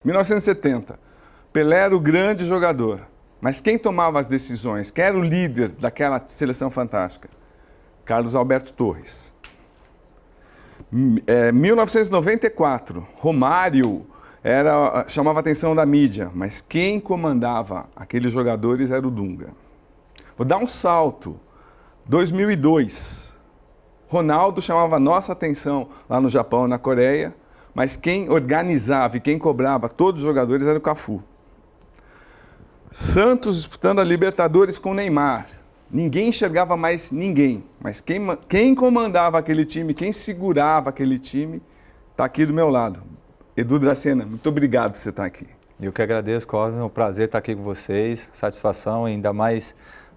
1970, Pelé era o grande jogador, mas quem tomava as decisões? Quem era o líder daquela seleção fantástica? Carlos Alberto Torres. 1994, Romário chamava a atenção da mídia, mas quem comandava aqueles jogadores era o Dunga. Vou dar um salto. 2002, Ronaldo chamava a nossa atenção lá no Japão e na Coreia, mas quem organizava e quem cobrava todos os jogadores era o Cafu. Santos disputando a Libertadores com o Neymar. Ninguém enxergava mais ninguém, mas quem comandava aquele time, quem segurava aquele time, está aqui do meu lado. Edu Dracena, muito obrigado por você estar aqui. Eu que agradeço, Cosme, é um prazer estar aqui com vocês, satisfação, ainda mais,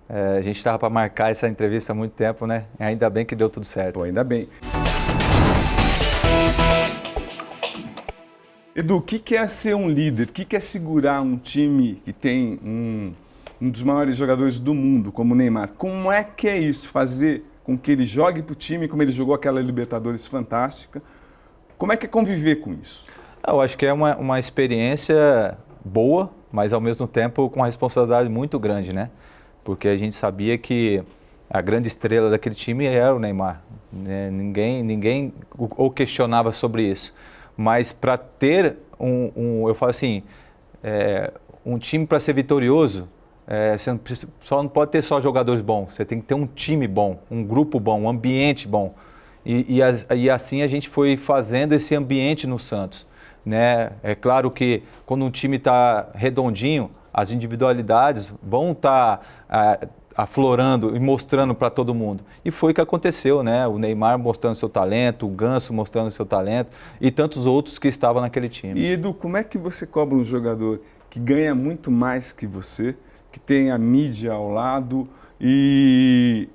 a gente estava para marcar essa entrevista há muito tempo, né? Ainda bem que deu tudo certo. Pô, ainda bem. Edu, o que é ser um líder? O que é segurar um time que tem um dos maiores jogadores do mundo, como o Neymar? Como é que é isso? Fazer com que ele jogue para o time, como ele jogou aquela Libertadores fantástica. Como é que é conviver com isso? Eu acho que é uma experiência boa, mas ao mesmo tempo com uma responsabilidade muito grande, né? Porque a gente sabia que a grande estrela daquele time era o Neymar. Né? Ninguém o questionava sobre isso. Mas para ter eu falo assim, um time para ser vitorioso, você não pode ter só jogadores bons, você tem que ter um time bom, um grupo bom, um ambiente bom. E assim a gente foi fazendo esse ambiente no Santos. Né? É claro que quando um time está redondinho, as individualidades vão estar aflorando e mostrando para todo mundo. E foi o que aconteceu, né? O Neymar mostrando seu talento, o Ganso mostrando seu talento e tantos outros que estavam naquele time. E Edu, como é que você cobra um jogador que ganha muito mais que você, que tem a mídia ao lado e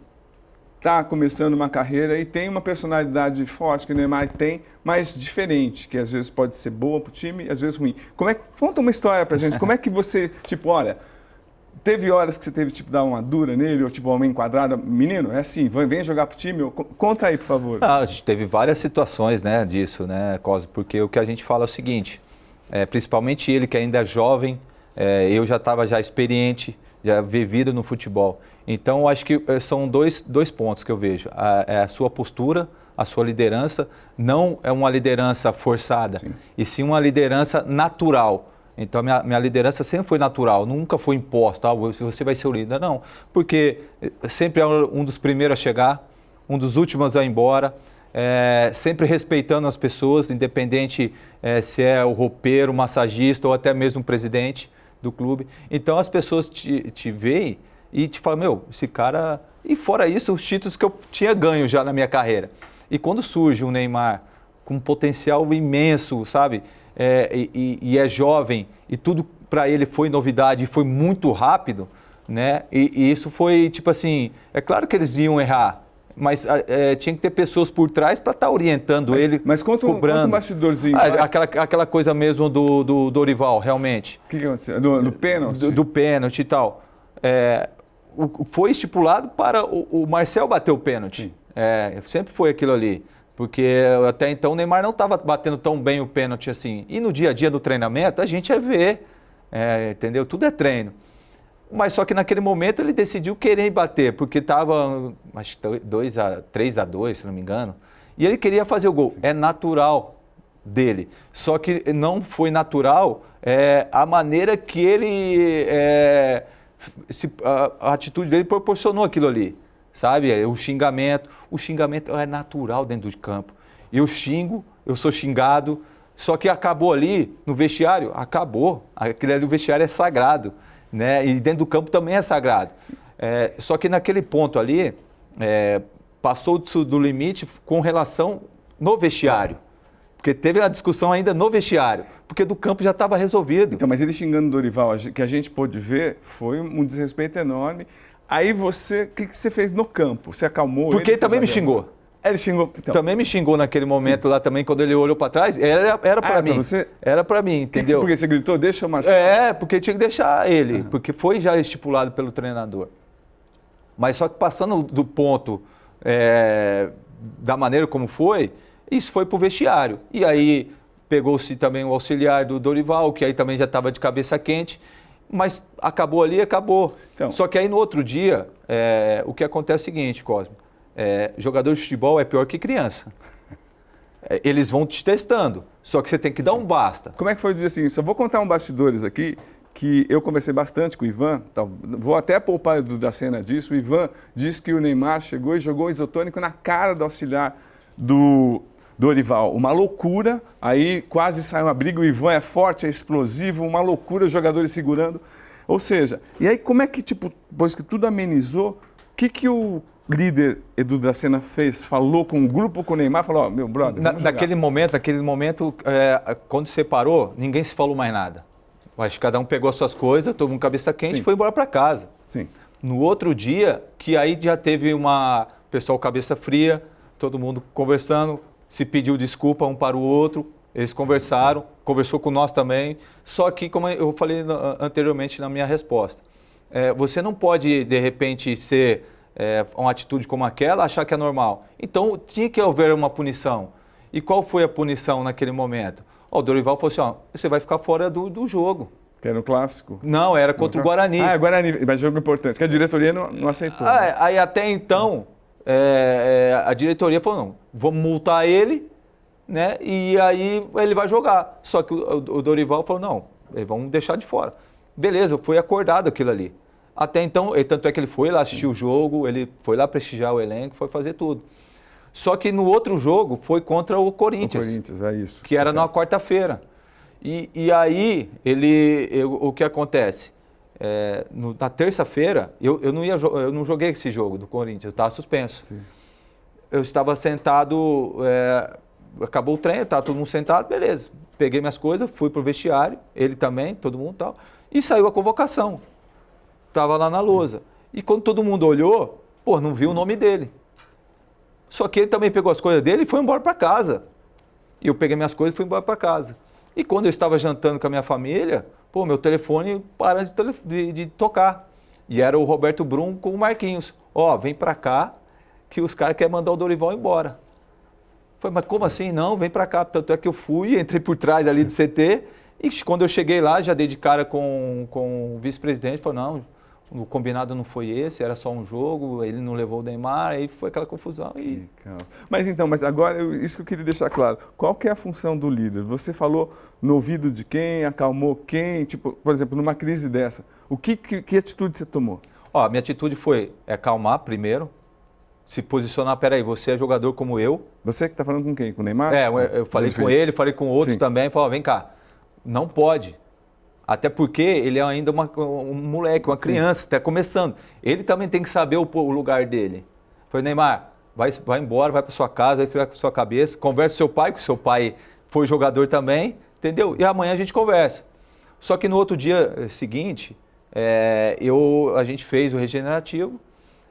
está começando uma carreira e tem uma personalidade forte que o Neymar tem, mas diferente, que às vezes pode ser boa para o time e às vezes ruim. Conta uma história para a gente, como é que você, olha, teve horas que você teve, dar uma dura nele, ou uma enquadrada, menino, é assim, vem jogar pro time, conta aí, por favor. A gente teve várias situações, né, disso, né, Cosme, porque o que a gente fala é o seguinte, principalmente ele que ainda é jovem, eu já estava experiente, já vivido no futebol. Então, eu acho que são dois pontos que eu vejo, a sua postura, a sua liderança, não é uma liderança forçada, sim, e sim uma liderança natural. Então, minha liderança sempre foi natural, nunca foi imposta, você vai ser o líder, não. Porque sempre é um dos primeiros a chegar, um dos últimos a ir embora, sempre respeitando as pessoas, independente se é o roupeiro, o massagista ou até mesmo o presidente do clube. Então, as pessoas te veem e te falam, meu, esse cara... E fora isso, os títulos que eu tinha ganho já na minha carreira. E quando surge um Neymar com um potencial imenso, sabe? E é jovem e tudo para ele foi novidade e foi muito rápido, né? E isso foi assim, é claro que eles iam errar, mas tinha que ter pessoas por trás para estar orientando ele, mas conta um bastidorzinho. Aquela coisa mesmo do Dorival, realmente. O que aconteceu? Do pênalti? Do pênalti e tal. Foi estipulado para o Marcel bater o pênalti. Sempre foi aquilo ali. Porque até então o Neymar não estava batendo tão bem o pênalti assim. E no dia a dia do treinamento a gente ia ver, entendeu? Tudo é treino. Mas só que naquele momento ele decidiu querer bater, porque estava, acho que 3-2, se não me engano. E ele queria fazer o gol. É natural dele. Só que não foi natural a maneira que ele... a atitude dele proporcionou aquilo ali. Sabe, o xingamento é natural dentro de campo. Eu xingo, eu sou xingado, só que acabou ali no vestiário, acabou. Aquele ali, o vestiário é sagrado, né? E dentro do campo também é sagrado. Só que naquele ponto ali, passou do limite com relação no vestiário. Porque teve a discussão ainda no vestiário, porque do campo já estava resolvido. Então, mas ele xingando o Dorival, que a gente pôde ver, foi um desrespeito enorme. Aí o que você fez no campo? Você acalmou ele? Porque ele também me xingou. Ele xingou. Então. Também me xingou naquele momento, sim, lá também, quando ele olhou para trás. Era para mim. Você... Era para mim, entendeu? Porque você gritou, deixa o Marcelo. Porque tinha que deixar ele, porque foi já estipulado pelo treinador. Mas só que passando do ponto da maneira como foi, isso foi pro vestiário. E aí pegou-se também o auxiliar do Dorival, que aí também já estava de cabeça quente, mas acabou ali, acabou. Então, só que aí no outro dia, o que acontece é o seguinte, Cosme, jogador de futebol é pior que criança. Eles vão te testando, só que você tem que dar um basta. como é que foi o dia assim? Só vou contar um bastidores aqui, que eu conversei bastante com o Ivan, vou até poupar da cena disso. O Ivan disse que o Neymar chegou e jogou isotônico na cara do auxiliar do Dorival. Uma loucura, aí quase sai uma briga, o Ivan é forte, é explosivo, uma loucura, os jogadores segurando. Ou seja, e aí como é que, tipo, depois que tudo amenizou, o que o líder Edu Dracena fez? Falou com o grupo, com o Neymar, falou, ó, meu brother, vamos jogar. Naquele momento, quando separou, ninguém se falou mais nada. Acho que cada um pegou as suas coisas, todo mundo cabeça quente e foi embora para casa. Sim. No outro dia, que aí já teve pessoal cabeça fria, todo mundo conversando, se pediu desculpa um para o outro, eles conversaram, conversou com nós também. Só que, como eu falei anteriormente na minha resposta, você não pode, de repente, ser uma atitude como aquela, achar que é normal. Então, tinha que haver uma punição. E qual foi a punição naquele momento? O Dorival falou assim, você vai ficar fora do jogo. Que era o clássico? Não, era contra o Guarani. Ah, é Guarani, mas jogo importante, que a diretoria não aceitou. Né? Aí até então, a diretoria falou, não, vamos multar ele, né? E aí ele vai jogar. Só que o Dorival falou, não, vamos deixar de fora. Beleza, foi acordado aquilo ali. Até então, tanto é que ele foi lá assistir o jogo, ele foi lá prestigiar o elenco, foi fazer tudo. Só que no outro jogo foi contra o Corinthians. O Corinthians, é isso. Que era na quarta-feira. E aí, o que acontece? Na terça-feira, eu não joguei esse jogo do Corinthians, eu estava suspenso. Sim. Eu estava sentado, acabou o treino, estava todo mundo sentado, beleza. Peguei minhas coisas, fui pro vestiário, ele também, todo mundo e tal, e saiu a convocação. Estava lá na lousa. E quando todo mundo olhou, não viu o nome dele. Só que ele também pegou as coisas dele e foi embora para casa. E eu peguei minhas coisas e fui embora para casa. E quando eu estava jantando com a minha família, meu telefone para de tocar. E era o Roberto Brum com o Marquinhos. Vem para cá que os caras querem mandar o Dorival embora. Falei, mas como assim? Não, vem para cá. Tanto é que eu fui, entrei por trás ali do CT e quando eu cheguei lá, já dei de cara com o vice-presidente, falou, não, o combinado não foi esse, era só um jogo, ele não levou o Neymar, aí foi aquela confusão. Mas agora, isso que eu queria deixar claro, qual que é a função do líder? Você falou no ouvido de quem, acalmou quem, tipo, por exemplo, numa crise dessa, que atitude você tomou? Minha atitude foi acalmar primeiro, se posicionar, peraí, você é jogador como eu. Você que está falando com quem? Com o Neymar? Eu falei com ele, falei com outros também, falei, vem cá, não pode. Até porque ele é ainda um moleque, uma criança, está começando. Ele também tem que saber o lugar dele. Falei, Neymar, vai embora, vai para sua casa, vai ficar com sua cabeça, conversa com seu pai, porque seu pai foi jogador também, entendeu? E amanhã a gente conversa. Só que no outro dia seguinte, a gente fez o regenerativo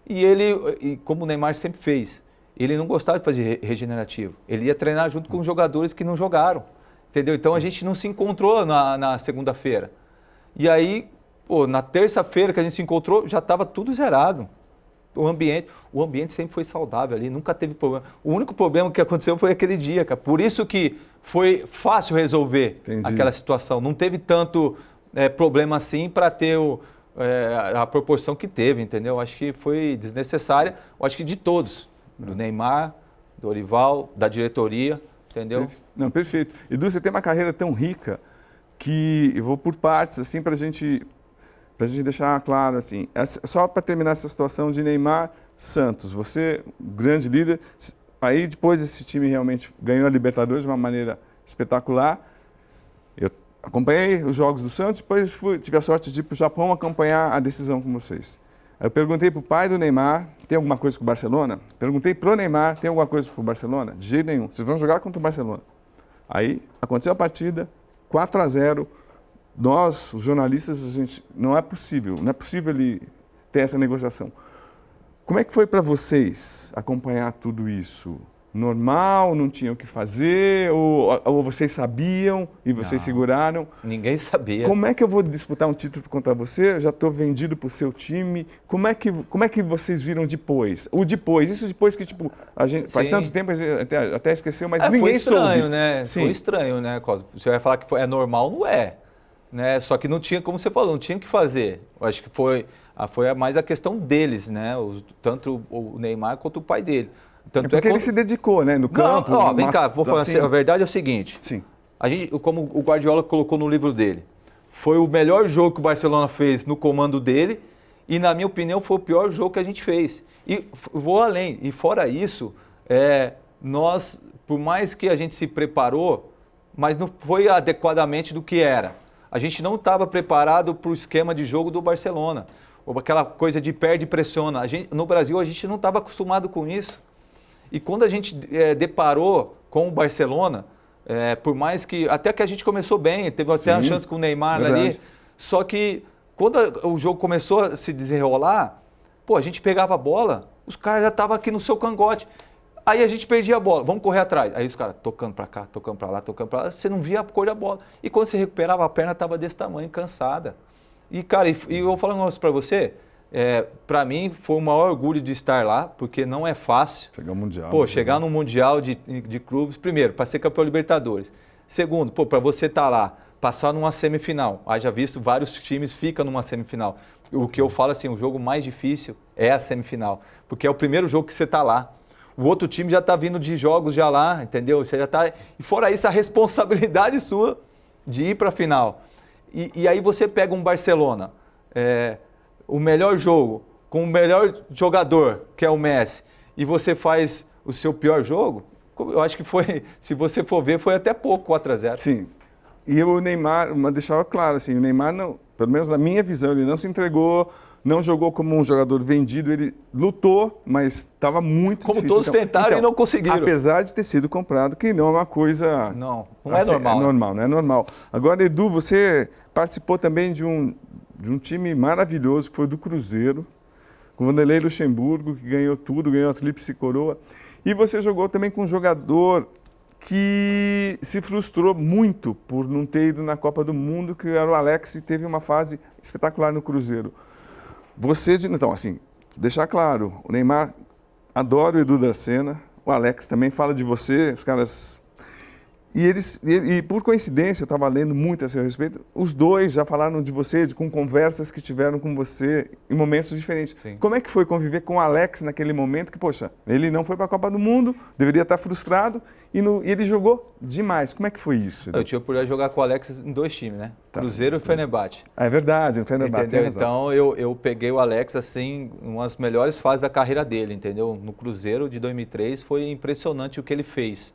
e como o Neymar sempre fez, ele não gostava de fazer regenerativo. Ele ia treinar junto com os jogadores que não jogaram. Entendeu? Então a gente não se encontrou na segunda-feira. E aí, na terça-feira que a gente se encontrou, já estava tudo zerado. O ambiente sempre foi saudável ali, nunca teve problema. O único problema que aconteceu foi aquele dia, cara. Por isso que foi fácil resolver aquela situação. Não teve tanto problema assim para ter a proporção que teve, entendeu? Acho que foi desnecessária, acho que de todos. Do Neymar, do Dorival, da diretoria. Entendeu? Não, perfeito. Edu, você tem uma carreira tão rica que eu vou por partes, assim, para a gente deixar claro, assim. Só para terminar essa situação de Neymar Santos, você, grande líder, aí depois esse time realmente ganhou a Libertadores de uma maneira espetacular. Eu acompanhei os jogos do Santos, depois tive a sorte de ir para o Japão acompanhar a decisão com vocês. Eu perguntei para o pai do Neymar, tem alguma coisa com o Barcelona? Perguntei para o Neymar, tem alguma coisa com o Barcelona? De jeito nenhum, vocês vão jogar contra o Barcelona. Aí aconteceu a partida, 4-0, nós, os jornalistas, não é possível ele ter essa negociação. Como é que foi para vocês acompanhar tudo isso? normal, não tinham o que fazer, ou vocês sabiam e vocês seguraram? Ninguém sabia. Como é que eu vou disputar um título contra você? Eu já estou vendido para o seu time. Como é que vocês viram depois? Isso depois que, tipo, a gente faz tanto tempo, a gente até esqueceu, mas ninguém foi estranho, soube. né? Sim. Foi estranho, né, Cosmo? Você vai falar que é normal, não é. Né? Só que não tinha, como você falou, não tinha o que fazer. Eu acho que foi mais a questão deles, né? Tanto o Neymar quanto o pai dele. Tanto porque ele se dedicou, né, no campo. Não, vem cá, vou falar assim, a verdade é o seguinte. Sim. A gente, como o Guardiola colocou no livro dele, foi o melhor jogo que o Barcelona fez no comando dele e, na minha opinião, foi o pior jogo que a gente fez. E vou além. E fora isso, nós, por mais que a gente se preparou, mas não foi adequadamente do que era. A gente não estava preparado para o esquema de jogo do Barcelona. Ou aquela coisa de perde e pressiona. No Brasil, a gente não estava acostumado com isso. E quando a gente deparou com o Barcelona, por mais que... Até que a gente começou bem, teve até uma chance com o Neymar ali. Só que quando o jogo começou a se desenrolar, a gente pegava a bola, os caras já estavam aqui no seu cangote. Aí a gente perdia a bola, vamos correr atrás. Aí os caras tocando para cá, tocando para lá, tocando para lá. Você não via a cor da bola. E quando você recuperava, a perna estava desse tamanho, cansada. E, cara, e eu vou falar um negócio para você... para mim foi o maior orgulho de estar lá, porque não é fácil. Chegar no Mundial. Chegar no Mundial de clubes, primeiro, para ser campeão Libertadores. Segundo, para você estar lá, passar numa semifinal. Haja visto, vários times ficam numa semifinal. O que eu falo assim, o jogo mais difícil é a semifinal, porque é o primeiro jogo que você está lá. O outro time já está vindo de jogos já lá, entendeu? Você já está... E fora isso, a responsabilidade sua de ir para a final. E aí você pega um Barcelona... o melhor jogo, com o melhor jogador, que é o Messi, e você faz o seu pior jogo, eu acho que foi, se você for ver, foi até pouco, 4-0. Sim. E o Neymar, deixava claro, assim, o Neymar, não, pelo menos na minha visão, ele não se entregou, não jogou como um jogador vendido, ele lutou, mas estava muito difícil. Como todos tentaram e não conseguiram. Apesar de ter sido comprado, que não é uma coisa... Não é normal. Não é normal. Agora, Edu, você participou também de um time maravilhoso, que foi do Cruzeiro, com o Vanderlei Luxemburgo, que ganhou tudo, ganhou a Tríplice Coroa. E você jogou também com um jogador que se frustrou muito por não ter ido na Copa do Mundo, que era o Alex, e teve uma fase espetacular no Cruzeiro. Então, assim, deixar claro, o Neymar adora o Edu Dracena, o Alex também fala de você, os caras... E por coincidência, eu estava lendo muito a seu respeito, os dois já falaram de você, com conversas que tiveram com você em momentos diferentes. Sim. Como é que foi conviver com o Alex naquele momento que, poxa, ele não foi para a Copa do Mundo, deveria estar frustrado, e ele jogou demais. Como é que foi isso? Eu tive a oportunidade de jogar com o Alex em 2 times, né? Tá. Cruzeiro e Fenerbahçe. É verdade, o Fenerbahçe tem razão. Então eu peguei o Alex assim, uma das melhores fases da carreira dele, entendeu? No Cruzeiro de 2003 foi impressionante o que ele fez.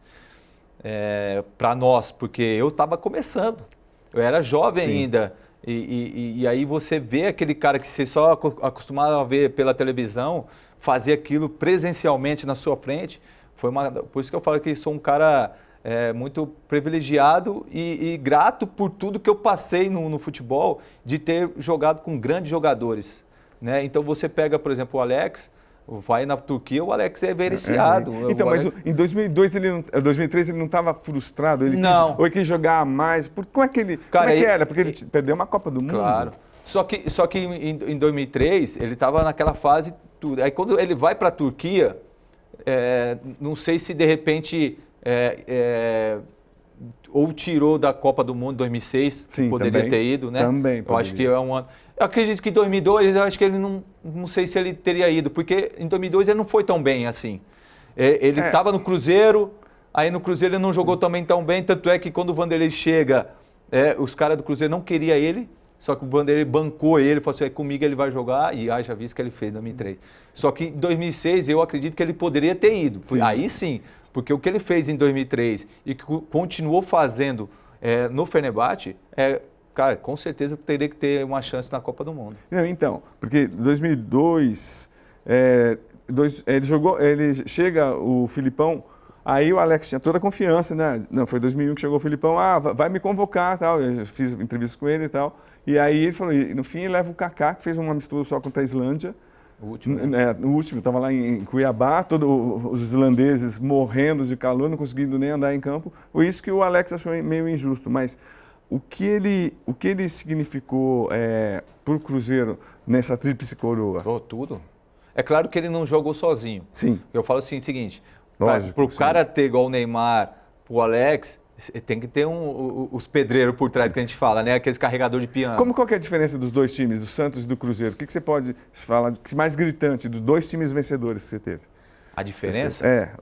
Para nós, porque eu estava começando, eu era jovem ainda, e aí você vê aquele cara que você só acostumado a ver pela televisão, fazer aquilo presencialmente na sua frente, por isso que eu falo que sou um cara muito privilegiado e grato por tudo que eu passei no futebol, de ter jogado com grandes jogadores, né? Então você pega, por exemplo, o Alex, vai na Turquia, o Alex é beneficiado. Então, mas em 2003 ele não estava frustrado? Não. Ou ele quis jogar mais? Como é que era? Porque ele perdeu uma Copa do Mundo. Claro. Só que em 2003 ele estava naquela fase tudo. Aí quando ele vai para a Turquia, não sei se de repente ou tirou da Copa do Mundo 2006, Sim, poderia ter ido, né? Também eu poderia. acho que é um ano. Eu acredito que em 2002, eu acho que ele não sei se ele teria ido, porque em 2002 ele não foi tão bem assim. Ele estava no Cruzeiro, aí no Cruzeiro ele não jogou também tão bem, tanto é que quando o Vanderlei chega, os caras do Cruzeiro não queriam ele, só que o Vanderlei bancou ele, falou assim, comigo ele vai jogar, e haja visto que ele fez em 2003. Só que em 2006 eu acredito que ele poderia ter ido, aí sim, porque o que ele fez em 2003 e que continuou fazendo no Fenerbahçe, cara, com certeza teria que ter uma chance na Copa do Mundo. Não, então, porque em 2002, ele chega o Filipão, aí o Alex tinha toda a confiança, né? Não, foi 2001 que chegou o Filipão, vai me convocar, tal. Eu fiz entrevista com ele e tal. E aí ele falou, e no fim ele leva o Kaká, que fez um amistoso só contra a Islândia, O último, né? O último, estava lá em Cuiabá, todos os islandeses morrendo de calor, não conseguindo nem andar em campo. Foi isso que o Alex achou meio injusto. Mas o que ele significou para o Cruzeiro nessa tríplice coroa? Tudo. É claro que ele não jogou sozinho. Sim. Eu falo assim, o seguinte, Lógico, para o cara ter igual o Neymar, o Alex, tem que ter os pedreiros por trás que a gente fala, né? Aqueles carregadores de piano. Qual que é a diferença dos dois times, do Santos e do Cruzeiro? O que você pode falar de mais gritante dos dois times vencedores que você teve? A diferença?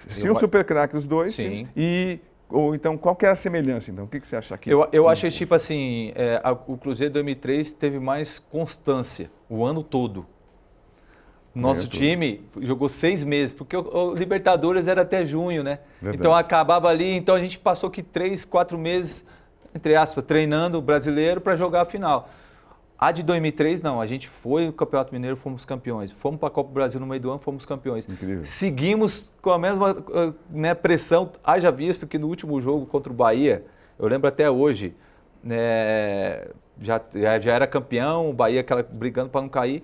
Tinha um super craque dos dois Sim. times. Ou então, qual que é a semelhança? Então, o que você acha aqui? Eu achei, tipo assim, o Cruzeiro 2003 teve mais constância o ano todo. Nosso time jogou 6 meses, porque o Libertadores era até junho, né? Verdade. Então acabava ali, então a gente passou que 3, 4 meses, entre aspas, treinando o brasileiro para jogar a final. A de 2003, não, a gente foi no Campeonato Mineiro, fomos campeões. Fomos para a Copa do Brasil no meio do ano, fomos campeões. Incrível. Seguimos com a mesma pressão, haja visto que no último jogo contra o Bahia, eu lembro até hoje, já era campeão, o Bahia brigando para não cair.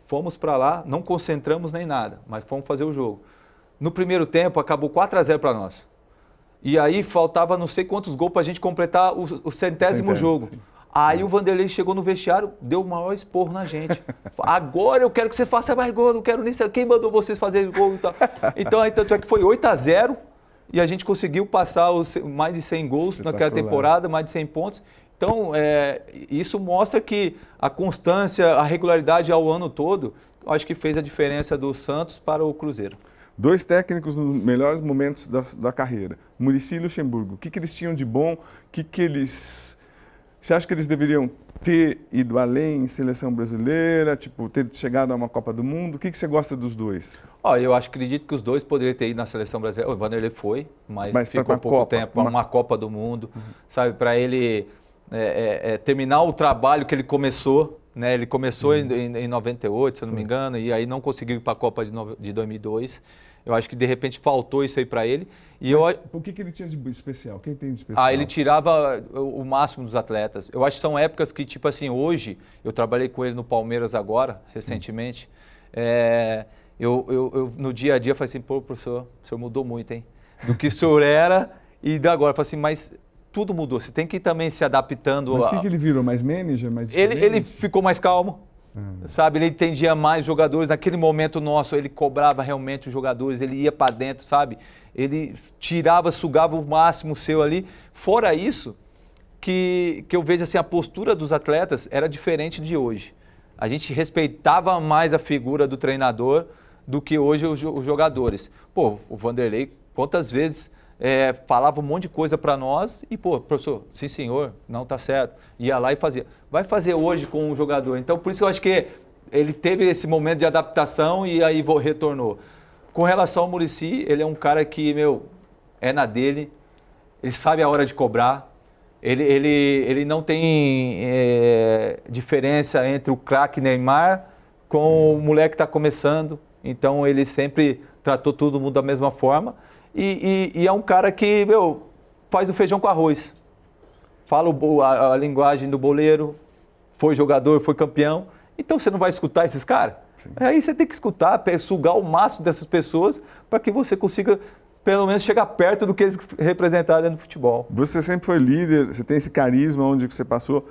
Fomos para lá, não concentramos nem nada, mas fomos fazer o jogo. No primeiro tempo, acabou 4-0 para nós. E aí faltava não sei quantos gols para a gente completar o 100º jogo. Sim. Aí o Vanderlei chegou no vestiário, deu o maior esporro na gente. Agora eu quero que você faça mais gol, não quero nem saber quem mandou vocês fazerem gol e tal. Então, aí, tanto é que foi 8-0 e a gente conseguiu passar mais de 100 gols naquela temporada, mais de 100 pontos. Então, isso mostra que a constância, a regularidade ao ano todo, eu acho que fez a diferença do Santos para o Cruzeiro. Dois técnicos nos melhores momentos da carreira, Muricy e Luxemburgo. O que eles tinham de bom? Você acha que eles deveriam ter ido além em seleção brasileira, tipo, ter chegado a uma Copa do Mundo? O que você gosta dos dois? Eu acredito que os dois poderiam ter ido na seleção brasileira. O Vanderlei foi, mas ficou pouco tempo, uma Copa do Mundo, sabe, para ele terminar o trabalho que ele começou, né? Ele começou em 98, se eu não me engano, e aí não conseguiu ir para a Copa de 2002. Eu acho que de repente faltou isso aí para ele. O que ele tinha de especial? Quem tem de especial? Ele tirava o máximo dos atletas. Eu acho que são épocas que, tipo assim, hoje, eu trabalhei com ele no Palmeiras agora, recentemente, eu no dia a dia falei assim, pô, professor, o senhor mudou muito, hein? Do que o senhor era e de agora. Eu falei assim, mas tudo mudou, você tem que ir também se adaptando. Mas o que ele virou? Mais manager? Mais ele ficou mais calmo. Sabe, ele entendia mais jogadores. Naquele momento nosso, ele cobrava realmente os jogadores, ele ia para dentro, sabe? Ele tirava, sugava o máximo seu ali. Fora isso, que eu vejo assim, a postura dos atletas era diferente de hoje. A gente respeitava mais a figura do treinador do que hoje os jogadores. Pô, o Vanderlei, quantas vezes falava um monte de coisa para nós e, pô, professor, sim senhor, não tá certo. Ia lá e fazia. Vai fazer hoje com o jogador. Então, por isso eu acho que ele teve esse momento de adaptação e aí retornou. Com relação ao Muricy, ele é um cara que, é na dele, ele sabe a hora de cobrar, ele não tem diferença entre o craque Neymar com o moleque que está começando. Então, ele sempre tratou todo mundo da mesma forma. E é um cara que, faz o feijão com arroz. Fala a linguagem do boleiro, foi jogador, foi campeão. Então você não vai escutar esses caras? Aí você tem que escutar, sugar o máximo dessas pessoas para que você consiga, pelo menos, chegar perto do que eles representaram dentro do futebol. Você sempre foi líder, você tem esse carisma onde você passou.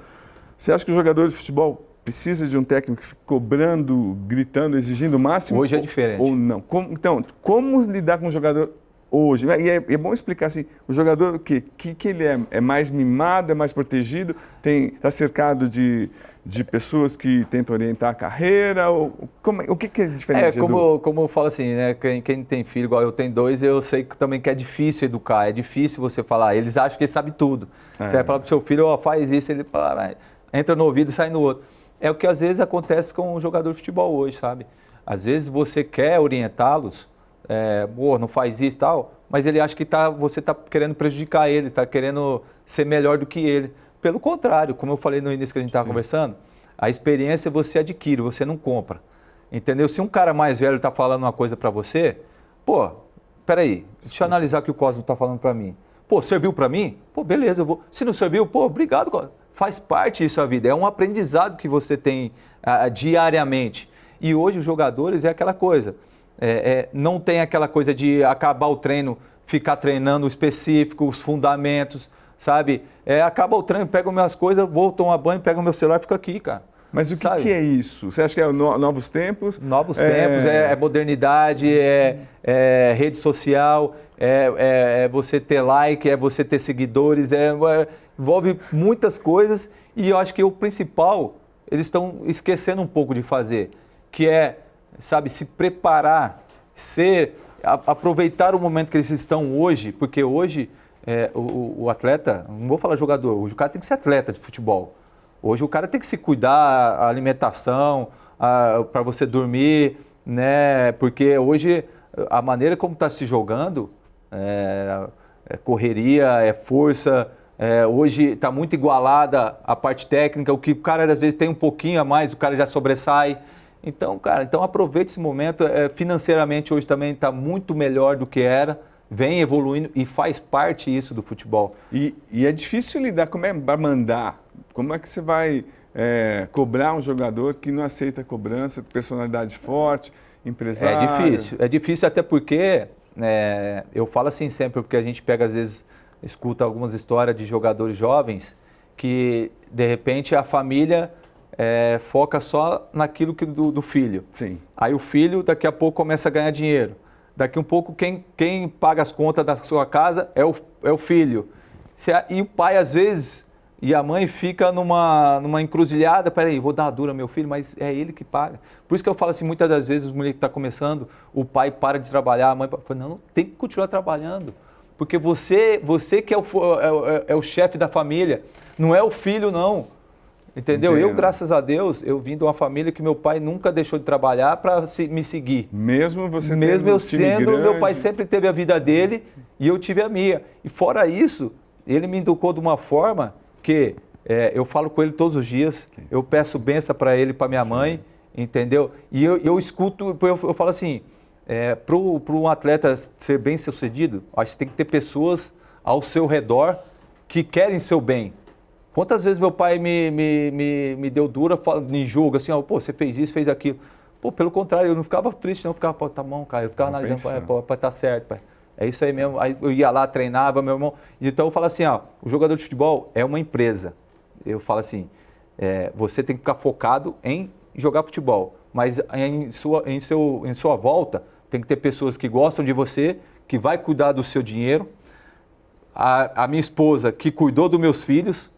Você acha que o jogador de futebol precisa de um técnico que fique cobrando, gritando, exigindo o máximo? Hoje é diferente. Ou não? Então, como lidar com um jogador hoje? E é bom explicar assim, o jogador o quê? Que ele é? É mais mimado, é mais protegido? Está cercado de pessoas que tentam orientar a carreira? O que é diferente? Como eu falo assim, né? Quem tem filho, igual eu tenho 2, eu sei também que é difícil educar, é difícil você falar. Eles acham que ele sabe tudo. Você vai falar pro seu filho, faz isso, ele fala, entra no ouvido e sai no outro. É o que às vezes acontece com o jogador de futebol hoje, sabe? Às vezes você quer orientá-los, não faz isso e tal, mas ele acha que você está querendo prejudicar ele, está querendo ser melhor do que ele. Pelo contrário, como eu falei no início que a gente estava conversando, a experiência você adquire, você não compra. Entendeu? Se um cara mais velho está falando uma coisa para você, peraí, deixa eu analisar o que o Cosmo está falando para mim. Serviu para mim? Beleza, eu vou. Se não serviu, obrigado, Cosmo. Faz parte disso a vida, é um aprendizado que você tem diariamente. E hoje os jogadores é aquela coisa, não tem aquela coisa de acabar o treino, ficar treinando o específico, os fundamentos, sabe? Acaba o treino, pego minhas coisas, vou tomar banho, pego meu celular e fico aqui, cara. Mas o que é isso? Você acha que é novos tempos? Novos tempos, é modernidade, é rede social, é você ter like, é você ter seguidores, envolve muitas coisas e eu acho que o principal, eles estão esquecendo um pouco de fazer, que é, sabe, se preparar, aproveitar o momento que eles estão hoje, porque hoje o atleta, não vou falar jogador, hoje o cara tem que ser atleta de futebol. Hoje o cara tem que se cuidar, a alimentação, para você dormir, né? Porque hoje a maneira como está se jogando é correria, é força. Hoje está muito igualada a parte técnica, o que o cara às vezes tem um pouquinho a mais, o cara já sobressai. Então, cara, aproveite esse momento. Financeiramente hoje também está muito melhor do que era. Vem evoluindo e faz parte isso do futebol. E é difícil lidar, como é para mandar? Como é que você vai cobrar um jogador que não aceita cobrança, personalidade forte, empresário? É difícil até porque, eu falo assim sempre, porque a gente pega às vezes, escuta algumas histórias de jogadores jovens que de repente a família foca só naquilo do filho. Sim. Aí o filho daqui a pouco começa a ganhar dinheiro. Daqui um pouco quem paga as contas da sua casa é o filho. E o pai às vezes e a mãe fica numa encruzilhada, peraí, vou dar uma dura ao meu filho, mas é ele que paga. Por isso que eu falo assim, muitas das vezes o moleque está começando, o pai para de trabalhar, a mãe fala, não, tem que continuar trabalhando. Porque você que é o chefe da família, não é o filho não. Entendeu? Entendo. Eu, graças a Deus, eu vim de uma família que meu pai nunca deixou de trabalhar para me seguir. Mesmo você Mesmo eu sendo, grande. meu pai sempre teve a vida dele e eu tive a minha. E fora isso, ele me educou de uma forma que eu falo com ele todos os dias, eu peço bênção para ele e para minha mãe, entendeu? E eu escuto, eu falo assim, para um atleta ser bem sucedido, acho que tem que ter pessoas ao seu redor que querem seu bem. Quantas vezes meu pai me deu dura, me julga assim, pô, você fez isso, fez aquilo. Pô, pelo contrário, eu não ficava triste, não, eu ficava, pô, tá bom, cara, eu ficava analisando, pô, tá certo, pai. É isso aí mesmo. Aí eu ia lá, treinava, meu irmão. Então eu falo assim, o jogador de futebol é uma empresa. Eu falo assim, você tem que ficar focado em jogar futebol, mas em sua volta tem que ter pessoas que gostam de você, que vai cuidar do seu dinheiro. A minha esposa que cuidou dos meus filhos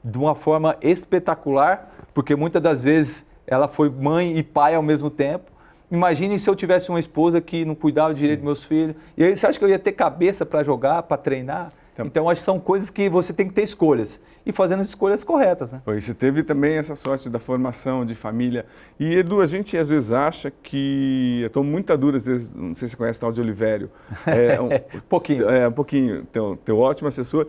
de uma forma espetacular, porque muitas das vezes ela foi mãe e pai ao mesmo tempo. Imagine se eu tivesse uma esposa que não cuidava direito dos meus filhos. E aí você acha que eu ia ter cabeça para jogar, para treinar? Então, acho que são coisas que você tem que ter escolhas. E fazendo as escolhas corretas, né? Pois, você teve também essa sorte da formação de família. E, Edu, a gente às vezes acha que... Eu estou muito dura, às vezes, não sei se você conhece o tal de Olivério. Pouquinho. Um pouquinho. Teu ótimo assessor.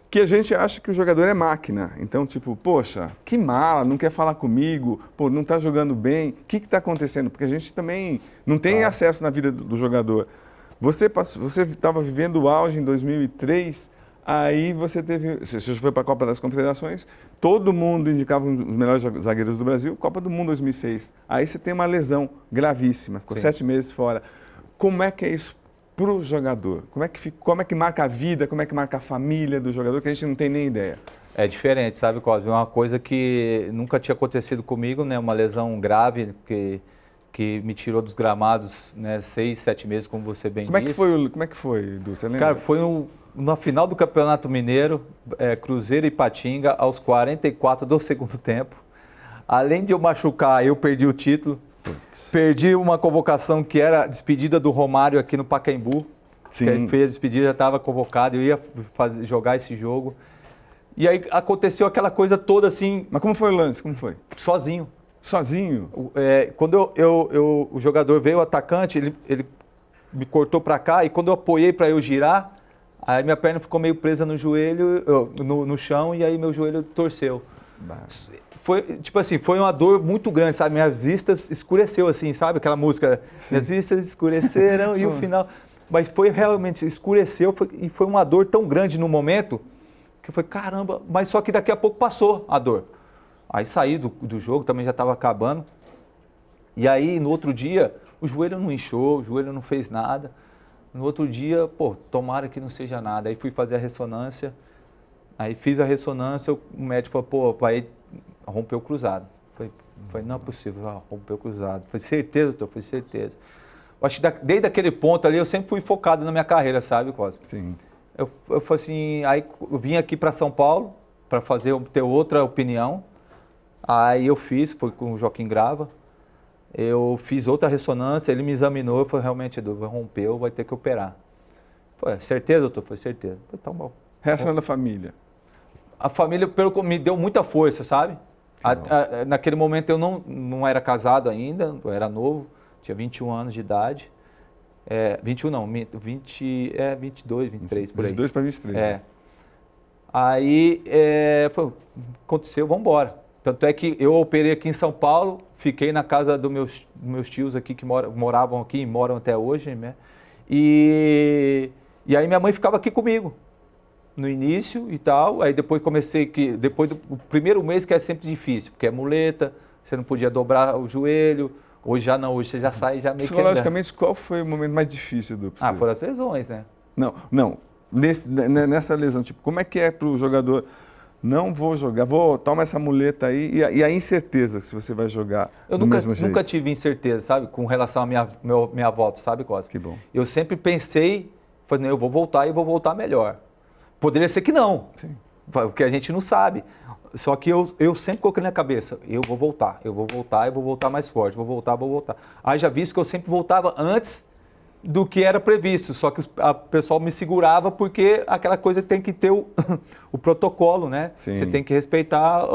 Que a gente acha que o jogador é máquina. Então, tipo, poxa, que mala, não quer falar comigo, pô, não está jogando bem. O que está acontecendo? Porque a gente também não tem acesso na vida do jogador. Você estava vivendo o auge em 2003, aí você foi para a Copa das Confederações, todo mundo indicava os melhores zagueiros do Brasil, Copa do Mundo 2006. Aí você tem uma lesão gravíssima, ficou 7 meses fora. Como é que é isso para o jogador? Como é que marca a vida, como é que marca a família do jogador, que a gente não tem nem ideia? É diferente, sabe, Cosme? É uma coisa que nunca tinha acontecido comigo, né? Uma lesão grave que me tirou dos gramados, né? 6, 7 meses, como você bem disse. Como é que foi, Edu? Você lembra? Cara, foi na final do Campeonato Mineiro, Cruzeiro e Ipatinga, aos 44 do segundo tempo. Além de eu machucar, eu perdi o título. Perdi uma convocação que era a despedida do Romário aqui no Pacaembu. Sim. Que ele fez a despedida, já estava convocado, eu ia jogar esse jogo. E aí aconteceu aquela coisa toda assim... Mas como foi o lance? Como foi? Sozinho. Sozinho? Quando o jogador veio, o atacante, ele me cortou para cá e quando eu apoiei para eu girar, aí minha perna ficou meio presa no joelho, no chão, e aí meu joelho torceu. Foi, tipo assim, foi uma dor muito grande, sabe? Minhas vistas escureceu, assim, sabe? Aquela música, minhas vistas escureceram e o final... Mas foi realmente, escureceu e foi uma dor tão grande no momento que eu falei, caramba, mas só que daqui a pouco passou a dor. Aí saí do jogo, também já estava acabando. E aí, no outro dia, o joelho não inchou, o joelho não fez nada. No outro dia, pô, tomara que não seja nada. Aí fui fazer a ressonância, aí fiz a ressonância, o médico falou, pô, pai, rompeu o cruzado. Falei, não é possível, rompeu o cruzado. Falei, certeza, doutor? Falei, certeza. Eu acho que desde aquele ponto ali, eu sempre fui focado na minha carreira, sabe, Cosme? Sim. Eu falei assim, aí eu vim aqui para São Paulo, para ter outra opinião. Aí eu fiz, foi com o Joaquim Grava. Eu fiz outra ressonância, ele me examinou, eu falei, realmente, Edu, rompeu, vai ter que operar. Falei, certeza, doutor? Foi certeza. Falei, tá bom. Reação da família? A família me deu muita força, sabe? Naquele momento eu não era casado ainda, eu era novo, tinha 21 anos de idade. 21 não, 22, 23, por aí. 22 para 23. Aí, aconteceu, vamos embora. Tanto é que eu operei aqui em São Paulo, fiquei na casa dos meus tios aqui, que moravam aqui e moram até hoje, né? E aí minha mãe ficava aqui comigo, no início e tal. Aí depois depois do primeiro mês que é sempre difícil, porque é muleta, você não podia dobrar o joelho. Hoje já não, hoje você já sai já meio que... Psicologicamente, qual foi o momento mais difícil do você? Foram as lesões, né? Não. Nessa lesão, tipo, como é que é para o jogador, não vou jogar, toma essa muleta aí, e a incerteza se você vai jogar do mesmo jeito? Eu nunca tive incerteza, sabe, com relação à minha volta, sabe, Cosme? Que bom. Eu sempre pensei, falei, eu vou voltar e vou voltar melhor. Poderia ser que não, sim, porque a gente não sabe. Só que eu sempre coloquei na cabeça, eu vou voltar e vou voltar mais forte, vou voltar. Aí já visto que eu sempre voltava antes do que era previsto, só que o pessoal me segurava porque aquela coisa tem que ter o protocolo, né? Sim. Você tem que respeitar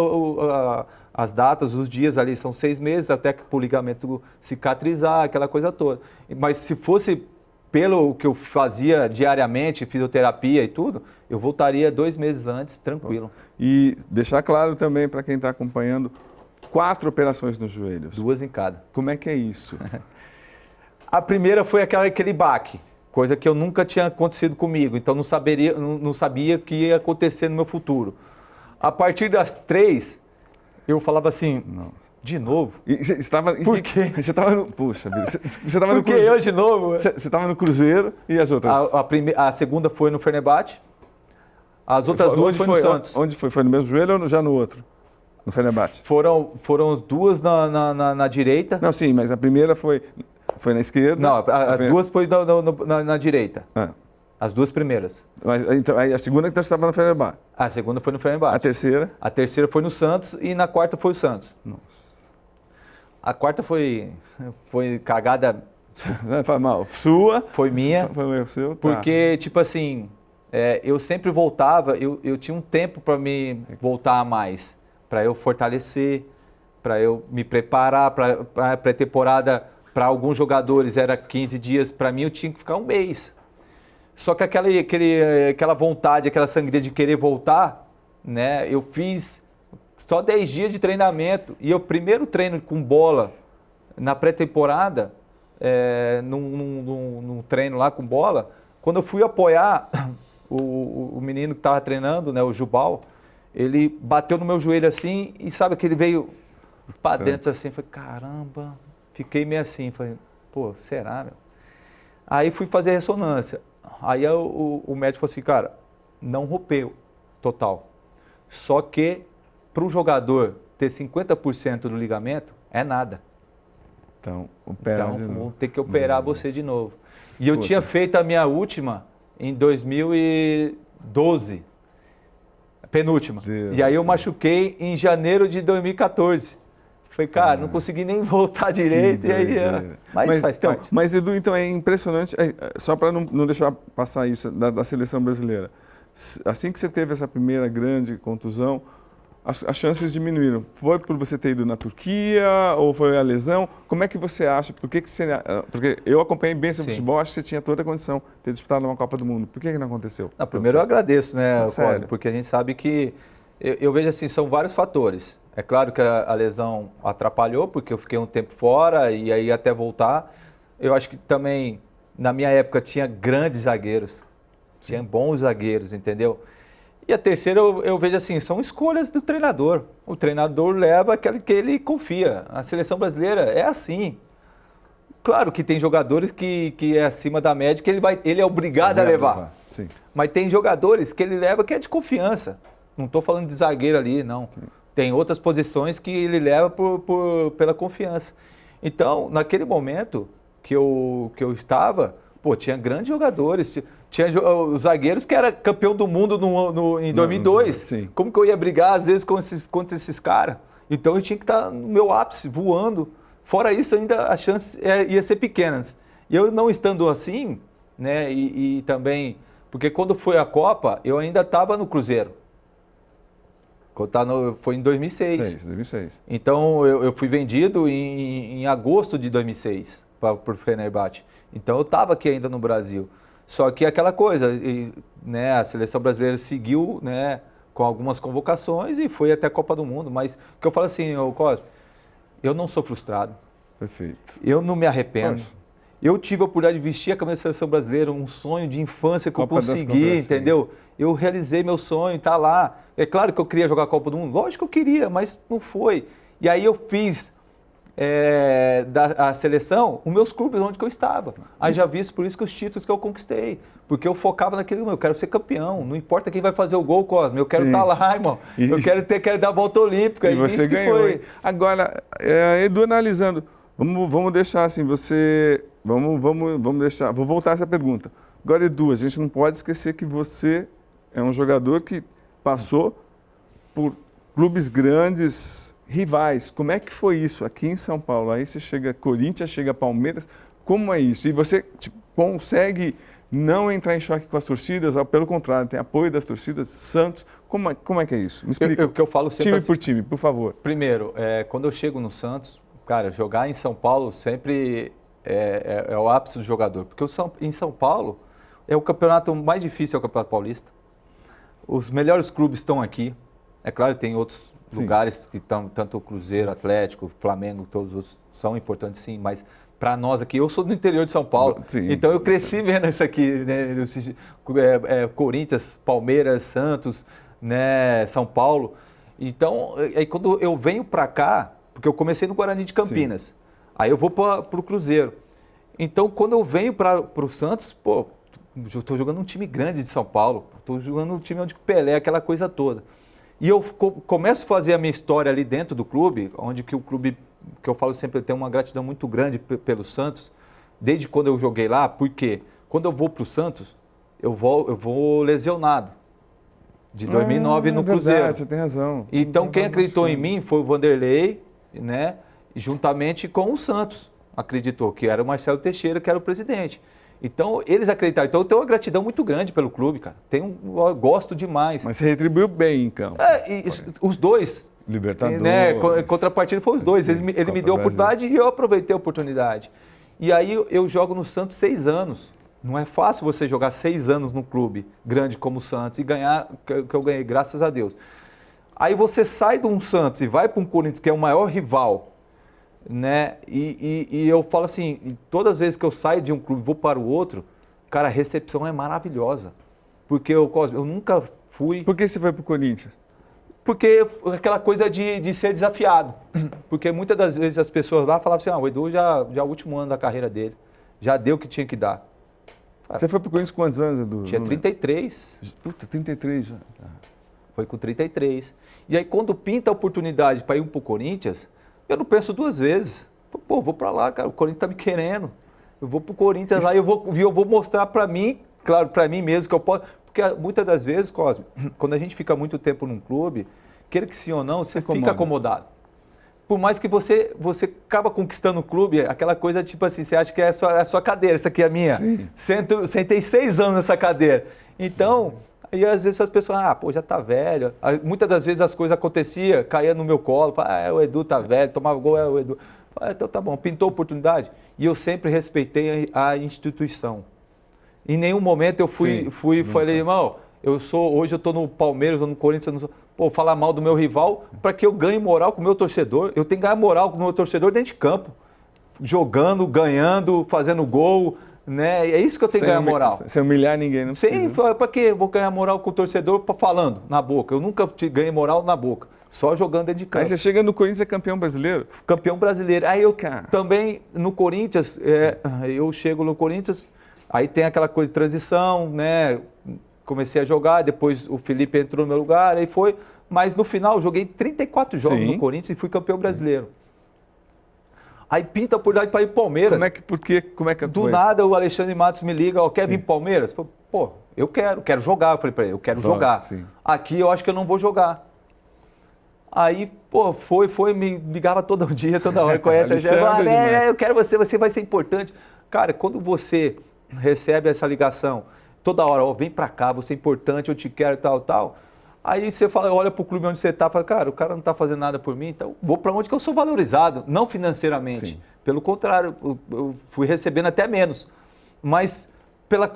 as datas, os dias ali, são 6 meses até que o ligamento cicatrizar, aquela coisa toda. Mas se fosse pelo que eu fazia diariamente, fisioterapia e tudo, eu voltaria 2 meses antes, tranquilo. E deixar claro também para quem está acompanhando, 4 operações nos joelhos. 2 em cada. Como é que é isso? A primeira foi aquele baque, coisa que eu nunca tinha acontecido comigo, então não sabia o que ia acontecer no meu futuro. A partir das 3, eu falava assim, nossa, de novo? Por quê? Você estava no... Puxa vida, você estava no Cruzeiro. Por que eu de novo? Você estava no Cruzeiro e as outras? A segunda foi no Fenerbahçe, as outras 2 foi no Santos. Onde foi? Foi no mesmo joelho ou já no outro? No Fenerbahçe? Foram 2 na direita. Não, sim, mas a primeira foi na esquerda? Não, as 2 foi na direita. As 2 primeiras. Mas, então, aí a segunda que você estava no Fenerbahçe? A segunda foi no Fenerbahçe. A terceira? A terceira foi no Santos e na quarta foi o Santos. Nossa. A quarta foi cagada. Não faz mal. Sua? Foi minha. Foi o seu? Tá. Porque, tipo assim, eu sempre voltava, eu tinha um tempo para me voltar a mais. Para eu fortalecer, para eu me preparar para a pré-temporada. Para alguns jogadores era 15 dias, para mim eu tinha que ficar 1 mês. Só que aquela vontade, aquela sangria de querer voltar, né? Eu fiz só 10 dias de treinamento. E o primeiro treino com bola na pré-temporada, num treino lá com bola, quando eu fui apoiar o menino que estava treinando, né, o Jubal, ele bateu no meu joelho assim e sabe que ele veio para dentro assim, falei, caramba... Fiquei meio assim, falei, pô, será, meu? Aí fui fazer a ressonância. Aí o médico falou assim, cara, não rompeu total. Só que para o jogador ter 50% do ligamento, é nada. Então, vão ter que operar você de novo. E eu tinha feito a minha última em 2012, penúltima. E aí eu machuquei em janeiro de 2014. Falei, cara, não consegui nem voltar direito, e aí... Mas faz parte. Mas, Edu, então é impressionante, só para não deixar passar isso da seleção brasileira. Assim que você teve essa primeira grande contusão, as chances diminuíram. Foi por você ter ido na Turquia ou foi a lesão? Como é que você acha? Porque eu acompanhei bem esse futebol, acho que você tinha toda a condição de ter disputado uma Copa do Mundo. Por que não aconteceu? Primeiro eu agradeço, né, Cosme, porque a gente sabe que... Eu vejo assim, são vários fatores. É claro que a lesão atrapalhou, porque eu fiquei um tempo fora e aí até voltar. Eu acho que também, na minha época, tinha grandes zagueiros, tinha bons zagueiros, entendeu? E a terceira eu vejo assim, são escolhas do treinador. O treinador leva aquele que ele confia. A seleção brasileira é assim. Claro que tem jogadores que é acima da média, que ele é obrigado a levar. Sim. Mas tem jogadores que ele leva que é de confiança. Não estou falando de zagueiro ali, não. Sim. Tem outras posições que ele leva pela confiança. Então, naquele momento que eu estava, tinha grandes jogadores. Tinha os zagueiros que era campeão do mundo em 2002. Sim. Como que eu ia brigar, às vezes, contra esses caras? Então, eu tinha que estar no meu ápice, voando. Fora isso, ainda a chance ia ser pequenas. E eu não estando assim, né, e também... Porque quando foi a Copa, eu ainda estava no Cruzeiro. Foi em 2006. 2006. Então, eu fui vendido em agosto de 2006 para o Fenerbahçe. Então, eu estava aqui ainda no Brasil. Só que aquela coisa, né, a seleção brasileira seguiu, né, com algumas convocações e foi até a Copa do Mundo. Mas o que eu falo assim, Cosme, eu não sou frustrado. Perfeito. Eu não me arrependo. Nossa. Eu tive a oportunidade de vestir a camisa da seleção brasileira, um sonho de infância que Copa eu consegui, entendeu? Eu realizei meu sonho, tá lá. É claro que eu queria jogar a Copa do Mundo, lógico que eu queria, mas não foi. E aí eu fiz da seleção os meus clubes onde que eu estava. Aí já visto por isso que os títulos que eu conquistei. Porque eu focava naquele, eu quero ser campeão, não importa quem vai fazer o gol, Cosme, eu quero estar lá, irmão. Eu quero dar a volta olímpica. E você ganhou. Foi. Agora, Edu, analisando, vamos deixar assim, vamos deixar, vou voltar a essa pergunta. Agora, Edu, a gente não pode esquecer que você é um jogador que passou por clubes grandes, rivais. Como é que foi isso aqui em São Paulo? Aí você chega Corinthians, chega Palmeiras, como é isso? E você consegue não entrar em choque com as torcidas, pelo contrário, tem apoio das torcidas, Santos, como é que é isso? Me explica. O que eu falo sempre time assim, por time, por favor. Primeiro, quando eu chego no Santos, cara, jogar em São Paulo sempre é o ápice do jogador, porque em São Paulo é o campeonato mais difícil, é o Campeonato Paulista. Os melhores clubes estão aqui. É claro, tem outros lugares que estão, tanto o Cruzeiro, Atlético, Flamengo, todos os outros são importantes sim, mas para nós aqui, eu sou do interior de São Paulo, então eu cresci vendo isso aqui, né? Corinthians, Palmeiras, Santos, né? São Paulo. Então, aí quando eu venho para cá, porque eu comecei no Guarani de Campinas, aí eu vou para o Cruzeiro. Então, quando eu venho para o Santos, eu estou jogando um time grande de São Paulo, estou jogando um time onde Pelé, aquela coisa toda. E eu começo a fazer a minha história ali dentro do clube, onde que o clube, que eu falo sempre, eu tenho uma gratidão muito grande pelo Santos, desde quando eu joguei lá, porque quando eu vou para o Santos, eu vou lesionado, de 2009 no Cruzeiro. Verdade, você tem razão. Então, quem acreditou em mim foi o Vanderlei, né, juntamente com o Santos, acreditou, que era o Marcelo Teixeira, que era o presidente. Então, eles acreditaram. Então, eu tenho uma gratidão muito grande pelo clube, cara. Eu gosto demais. Mas você retribuiu bem em campo. Os dois. Libertadores. Né, contrapartida foi os dois. Ele me deu a oportunidade e eu aproveitei a oportunidade. E aí, eu jogo no Santos 6 anos. Não é fácil você jogar 6 anos num clube grande como o Santos e ganhar o que eu ganhei, graças a Deus. Aí você sai de um Santos e vai para um Corinthians, que é o maior rival, né? E eu falo assim, todas as vezes que eu saio de um clube e vou para o outro, cara, a recepção é maravilhosa. Porque eu nunca fui... Por que você foi para o Corinthians? Porque aquela coisa de ser desafiado. Porque muitas das vezes as pessoas lá falavam assim, o Edu já é o último ano da carreira dele, já deu o que tinha que dar. Você foi para o Corinthians com quantos anos, Edu? Tinha 33. Puta, 33 já. Foi com 33. E aí quando pinta a oportunidade para ir para o Corinthians, eu não penso 2 vezes. Vou para lá, cara, o Corinthians está me querendo. Eu vou para o Corinthians lá e eu vou mostrar para mim, claro, para mim mesmo que eu posso. Porque muitas das vezes, Cosme, quando a gente fica muito tempo num clube, queira que sim ou não, você fica acomodado. Por mais que você acaba conquistando o clube, aquela coisa tipo assim, você acha que é a sua cadeira, essa aqui é a minha. Sentei 6 anos nessa cadeira. Então, aí às vezes as pessoas, já tá velho. Muitas das vezes as coisas aconteciam, caía no meu colo, o Edu tá velho, tomava gol, o Edu. Então tá bom, pintou a oportunidade. E eu sempre respeitei a instituição. Em nenhum momento eu falei, irmão, hoje eu tô no Palmeiras ou no Corinthians, falar mal do meu rival para que eu ganhe moral com o meu torcedor. Eu tenho que ganhar moral com o meu torcedor dentro de campo. Jogando, ganhando, fazendo gol, né? É isso que eu tenho que ganhar moral. Sem humilhar ninguém, não Sim, precisa. para quê? Eu vou ganhar moral com o torcedor falando na boca. Eu nunca ganhei moral na boca, só jogando dentro de campo. Aí você chega no Corinthians e é campeão brasileiro? Campeão brasileiro. Aí eu Cara. também, no Corinthians, eu chego no Corinthians, aí tem aquela coisa de transição, né? Comecei a jogar, depois o Felipe entrou no meu lugar, aí foi. Mas no final eu joguei 34 jogos Sim. no Corinthians e fui campeão brasileiro. Aí pinta por lá para ir Palmeiras. Como é que Do foi? nada o Alexandre Matos me liga, ó, quer vir pro Palmeiras? Eu falei, pô, eu quero jogar. Eu falei pra ele, eu quero jogar. Sim. Aqui eu acho que eu não vou jogar. Aí, pô, me ligava todo dia, toda hora, conhece a gente. Eu quero você vai ser importante. Cara, quando você recebe essa ligação, toda hora, ó, vem pra cá, você é importante, eu te quero, tal. Aí você fala, olha pro clube onde você tá, fala, cara, o cara não tá fazendo nada por mim, então vou pra onde que eu sou valorizado, não financeiramente. Sim. Pelo contrário, eu fui recebendo até menos. Mas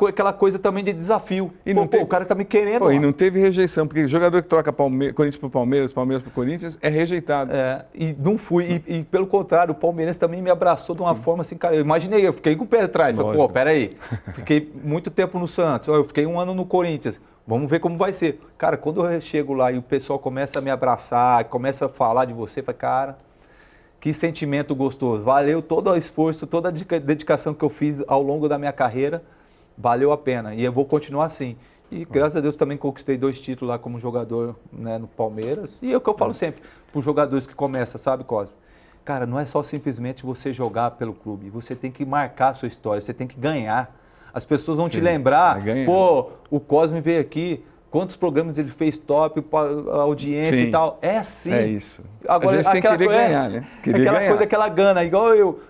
aquela coisa também de desafio. E não o cara tá me querendo. Pô, e não teve rejeição, porque jogador que troca Corinthians pro Palmeiras pro Corinthians, é rejeitado. E não fui. E pelo contrário, o Palmeirense também me abraçou de uma forma assim, cara, eu imaginei, eu fiquei com o pé atrás. Falei, pô, peraí, fiquei muito tempo no Santos, eu fiquei 1 ano no Corinthians. Vamos ver como vai ser. Cara, quando eu chego lá e o pessoal começa a me abraçar, começa a falar de você, fala, cara, que sentimento gostoso. Valeu todo o esforço, toda a dedicação que eu fiz ao longo da minha carreira, valeu a pena. E eu vou continuar assim. E graças a Deus também conquistei 2 títulos lá como jogador, né, no Palmeiras. E é o que eu falo sempre para os jogadores que começam, sabe, Cosme? Cara, não é só simplesmente você jogar pelo clube. Você tem que marcar a sua história, você tem que ganhar. As pessoas vão te lembrar, pô, o Cosme veio aqui, quantos programas ele fez top, audiência e tal. É assim. É isso. Agora, a gente tem que querer ganhar, né? Coisa, aquela gana, igual eu.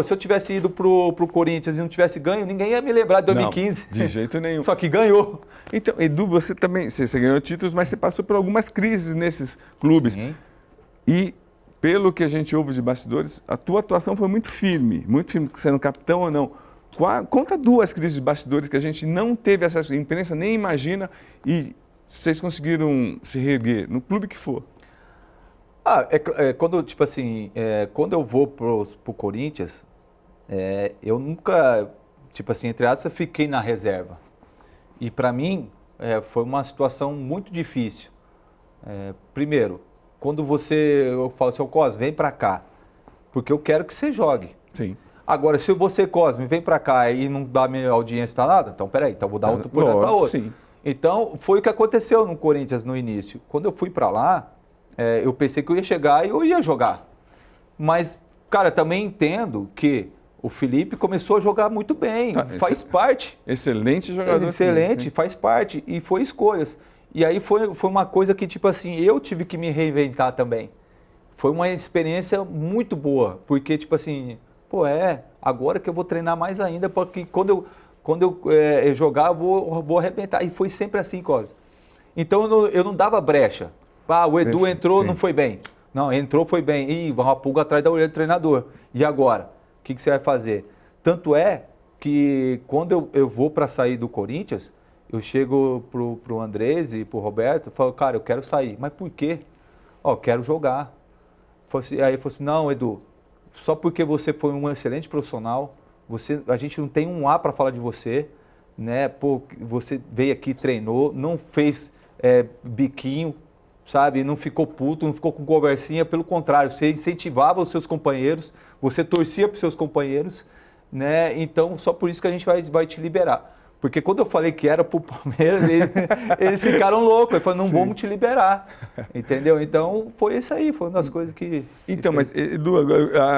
Se eu tivesse ido pro Corinthians e não tivesse ganho, ninguém ia me lembrar de 2015. Não, de jeito nenhum. Só que ganhou. Então, Edu, você também, você ganhou títulos, mas você passou por algumas crises nesses clubes. Sim. E, pelo que a gente ouve de bastidores, a tua atuação foi muito firme, sendo capitão ou não. Conta 2 crises de bastidores que a gente não teve acesso à imprensa, nem imagina, e vocês conseguiram se reerguer, no clube que for. Quando, tipo assim, quando eu vou pro Corinthians, eu nunca, tipo assim, entre aspas, fiquei na reserva. E para mim, foi uma situação muito difícil. Primeiro, quando eu falo assim, Cosme, vem para cá, porque eu quero que você jogue. Sim. Agora, se você, Cosme, vem para cá e não dá minha audiência, tá nada, então peraí, então vou dar outra oportunidade para outro. Sim. Então, foi o que aconteceu no Corinthians no início. Quando eu fui para lá, eu pensei que eu ia chegar e eu ia jogar. Mas, cara, também entendo que o Felipe começou a jogar muito bem, faz parte. Excelente jogador. Excelente, faz parte, e foi escolhas. E aí foi uma coisa que, tipo assim, eu tive que me reinventar também. Foi uma experiência muito boa, porque, tipo assim, agora que eu vou treinar mais ainda, porque quando eu jogar, eu vou arrebentar. E foi sempre assim, Cosme. Então eu não dava brecha. O Edu entrou, não foi bem. Não, entrou, foi bem. Ih, uma pulga atrás da orelha do treinador. E agora? O que você vai fazer? Tanto é que quando eu vou para sair do Corinthians, eu chego pro Andrés e pro Roberto e falo, cara, eu quero sair. Mas por quê? Quero jogar. Aí ele falou assim, não, Edu, só porque você foi um excelente profissional, a gente não tem um A para falar de você, né? Pô, você veio aqui, treinou, não fez biquinho, sabe? Não ficou puto, não ficou com conversinha, pelo contrário, você incentivava os seus companheiros, você torcia para os seus companheiros, né? Então, só por isso que a gente vai te liberar. Porque quando eu falei que era pro Palmeiras, eles ficaram loucos. Eles falaram, não vamos te liberar. Entendeu? Então, foi isso aí. Foi uma das coisas que... Então, mas, Edu,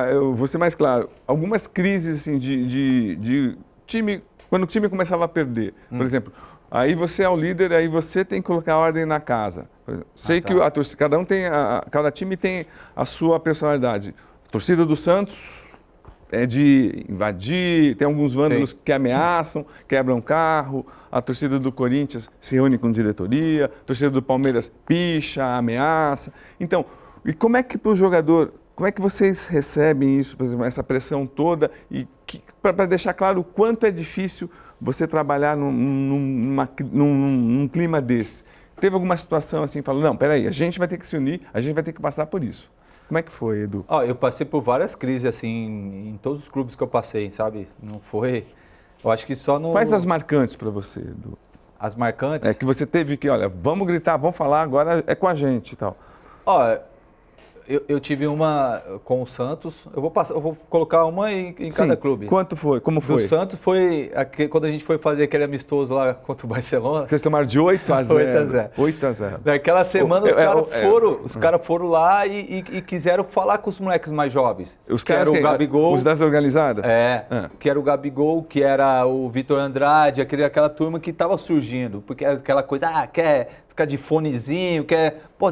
eu vou ser mais claro. Algumas crises, assim, de time... Quando o time começava a perder, por exemplo, aí você é o líder, aí você tem que colocar ordem na casa. Por exemplo, sei que a torcida, cada time tem a sua personalidade. A torcida do Santos... é de invadir, tem alguns vândalos que ameaçam, quebram carro, a torcida do Corinthians se reúne com diretoria, a torcida do Palmeiras picha, ameaça. Então, e como é que para o jogador, como é que vocês recebem isso, por exemplo, essa pressão toda, e para deixar claro o quanto é difícil você trabalhar num clima desse? Teve alguma situação assim, falou, não, peraí, a gente vai ter que se unir, a gente vai ter que passar por isso. Como é que foi, Edu? Eu passei por várias crises, assim, em todos os clubes que eu passei, sabe? Não foi... Eu acho que só no... Quais as marcantes para você, Edu? As marcantes? É que você teve que, olha, vamos gritar, vamos falar, agora é com a gente e tal. Ó, eu tive uma com o Santos, eu vou colocar uma em cada clube. Quanto foi? Como foi? Do Santos foi quando a gente foi fazer aquele amistoso lá contra o Barcelona. Vocês tomaram de 8-0. 8-0. 8-0. Naquela semana os caras foram lá e quiseram falar com os moleques mais jovens. Os que caras era o Gabigol. Os das organizadas? Que era o Gabigol, que era o Vitor Andrade, aquela turma que estava surgindo. Porque aquela coisa, quer ficar de fonezinho,